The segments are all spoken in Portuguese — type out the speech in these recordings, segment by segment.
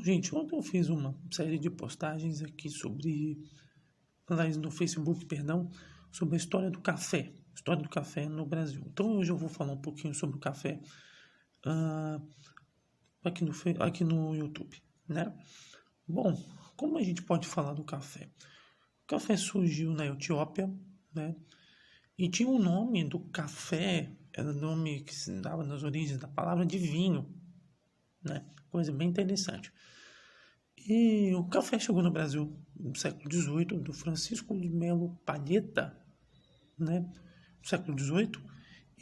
Gente, ontem eu fiz uma série de postagens aqui aliás, no Facebook, perdão, sobre a história do café no Brasil. Então hoje eu vou falar um pouquinho sobre o café ah, aqui no YouTube, né? Bom, como a gente pode falar do café? O café surgiu na Etiópia, né? E tinha o nome do café, era o nome que se dava nas origens da palavra de vinho, né? Coisa bem interessante. E o café chegou no Brasil no século XVIII, do Francisco de Melo Palheta, né? No século XVIII,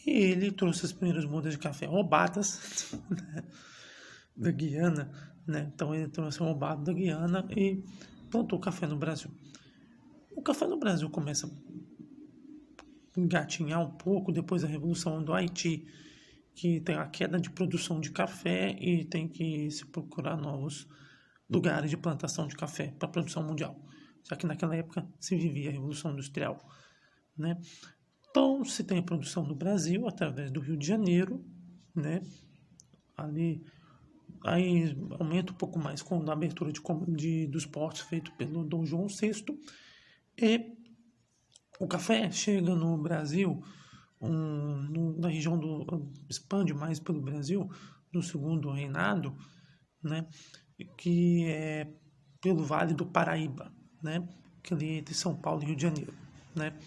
e ele trouxe as primeiras mudas de café roubadas, né? Da Guiana, né? Então ele trouxe um roubado da Guiana e plantou café no Brasil. O café no Brasil começa a engatinhar um pouco depois da Revolução do Haiti, que tem a queda de produção de café e tem que se procurar novos lugares de plantação de café para a produção mundial, já que naquela época se vivia a Revolução Industrial, né? Então, se tem a produção no Brasil, através do Rio de Janeiro, né? Ali, aí aumenta um pouco mais com a abertura dos portos feito pelo Dom João VI, e o café chega no Brasil, na região expande mais pelo Brasil, no segundo reinado, né? Que é pelo Vale do Paraíba, né? Que ali é entre São Paulo e Rio de Janeiro, né?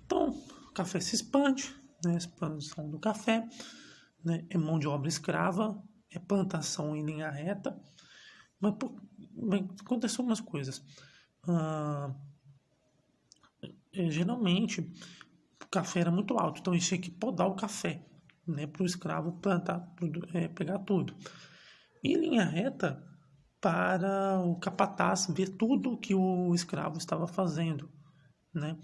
Então, o café se expande, né? Expansão do café, né? É mão de obra escrava, é plantação em linha reta, mas aconteceu umas coisas. Geralmente, o café era muito alto, então eles tinham que podar o café, né? Para o escravo plantar, pegar tudo. E linha reta para o capataz ver tudo que o escravo estava fazendo, né?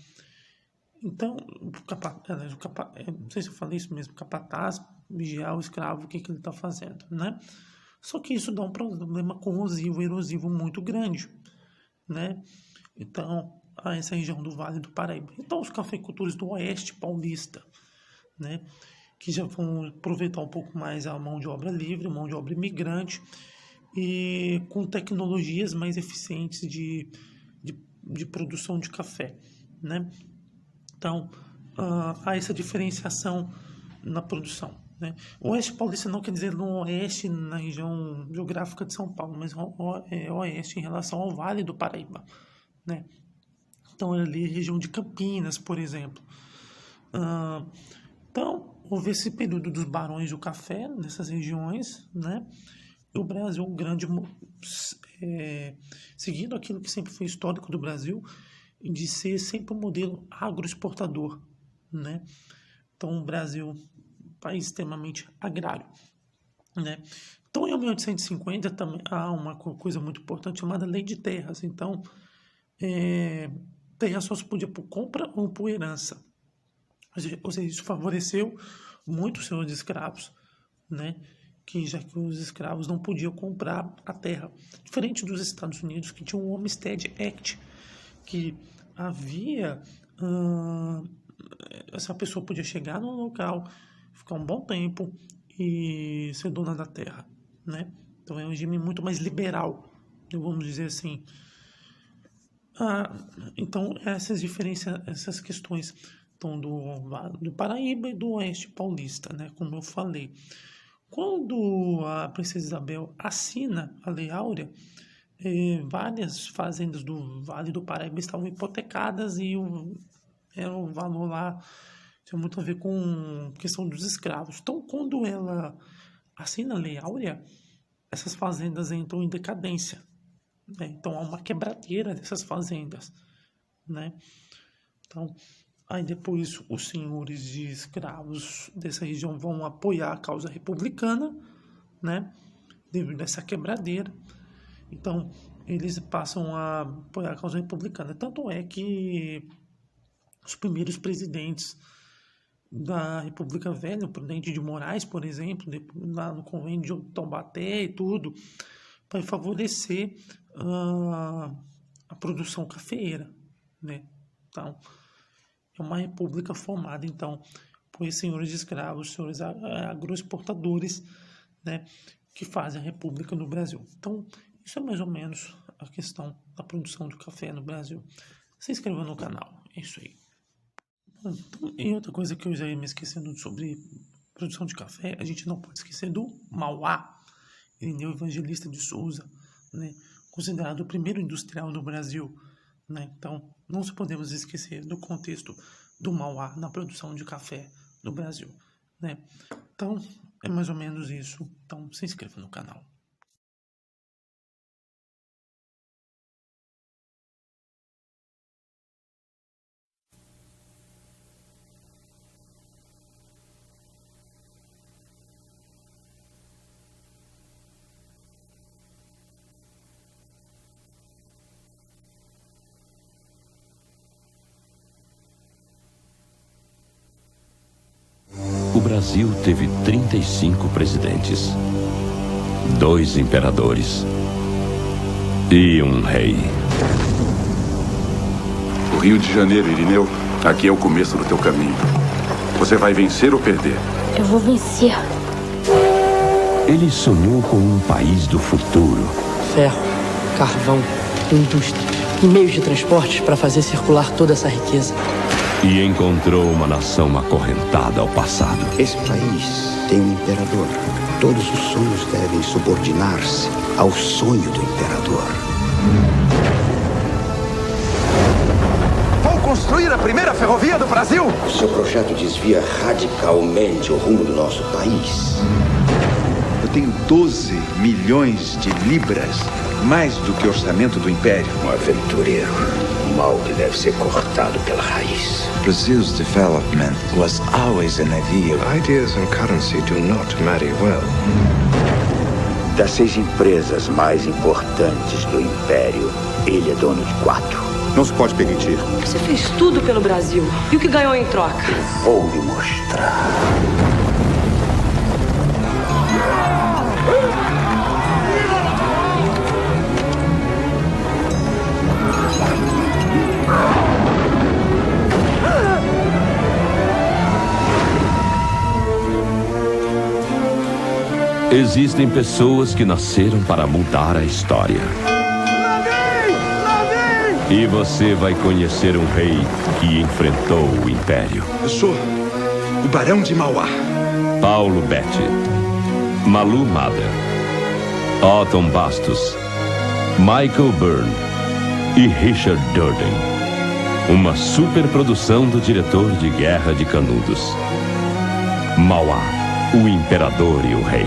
Então, não sei se eu falei isso mesmo, capataz, vigiar o escravo, o que ele está fazendo, né? Só que isso dá um problema corrosivo, erosivo muito grande, né? Então, essa região do Vale do Paraíba. Então, os cafeicultores do Oeste Paulista, né? Que já vão aproveitar um pouco mais a mão de obra livre, mão de obra imigrante, e com tecnologias mais eficientes de produção de café, né? Então, há essa diferenciação na produção, né? O Oeste Paulista não quer dizer no Oeste, na região geográfica de São Paulo, mas Oeste em relação ao Vale do Paraíba, né? Então, ali, região de Campinas, por exemplo. Então, houve esse período dos barões do café nessas regiões, né? O Brasil, seguindo aquilo que sempre foi histórico do Brasil, de ser sempre um modelo agroexportador, né? Então, o Brasil, um país extremamente agrário, né? Então, em 1850 também há uma coisa muito importante chamada Lei de Terras. Então, terra só se podia por compra ou por herança. Ou seja, isso favoreceu muito os senhores de escravos, né? Já que os escravos não podiam comprar a terra. Diferente dos Estados Unidos, que tinha o Homestead Act, que havia... essa pessoa podia chegar no local, ficar um bom tempo e ser dona da terra, né? Então é um regime muito mais liberal, vamos dizer assim. Então essas diferenças, essas questões então, do Paraíba e do Oeste Paulista, né? Como eu falei. Quando a princesa Isabel assina a Lei Áurea, várias fazendas do Vale do Paraíba estavam hipotecadas e era um valor lá tinha muito a ver com a questão dos escravos. Então, quando ela assina a Lei Áurea, essas fazendas entram em decadência, né? Então, há uma quebradeira dessas fazendas, né? Então, aí depois os senhores de escravos dessa região vão apoiar a causa republicana, né? Devido a essa quebradeira. Então, eles passam a apoiar a causa republicana. Tanto é que os primeiros presidentes da República Velha, o Prudente de Moraes, por exemplo, lá no convênio de Taubaté e tudo, para favorecer a produção cafeeira, né? Então, é uma república formada, então, por senhores de escravos, senhores agroexportadores, né? que fazem a República no Brasil. Então, isso é mais ou menos a questão da produção do café no Brasil. Se inscreva no canal, é isso aí. Bom, então, e outra coisa que eu já ia me esquecendo sobre produção de café, a gente não pode esquecer do Mauá, Irineu Evangelista de Souza, né, considerado o primeiro industrial no Brasil, né? Então, não se podemos esquecer do contexto do Mauá na produção de café no Brasil, né? Então, é mais ou menos isso. Então, se inscreva no canal. O Brasil teve 35 presidentes, 2 imperadores e um rei. O Rio de Janeiro, Irineu, aqui é o começo do teu caminho. Você vai vencer ou perder? Eu vou vencer. Ele sonhou com um país do futuro. Ferro, carvão, indústria e meios de transporte para fazer circular toda essa riqueza. E encontrou uma nação acorrentada ao passado. Esse país tem um imperador. Todos os sonhos devem subordinar-se ao sonho do imperador. Vou construir a primeira ferrovia do Brasil! O seu projeto desvia radicalmente o rumo do nosso país. Eu tenho 12 milhões de libras, mais do que o orçamento do Império. Um aventureiro, um mal que deve ser cortado pela raiz. Brazil's development was always an ideal. Ideas and currency do not marry well. Das 6 empresas mais importantes do Império, ele é dono de 4. Não se pode permitir. Você fez tudo pelo Brasil. E o que ganhou em troca? Vou lhe mostrar. Existem pessoas que nasceram para mudar a história. E você vai conhecer um rei que enfrentou o Império. Eu sou o Barão de Mauá. Paulo Betti, Malu Mader, Otton Bastos, Michael Byrne e Richard Durden. Uma superprodução do diretor de Guerra de Canudos. Mauá, o Imperador e o Rei.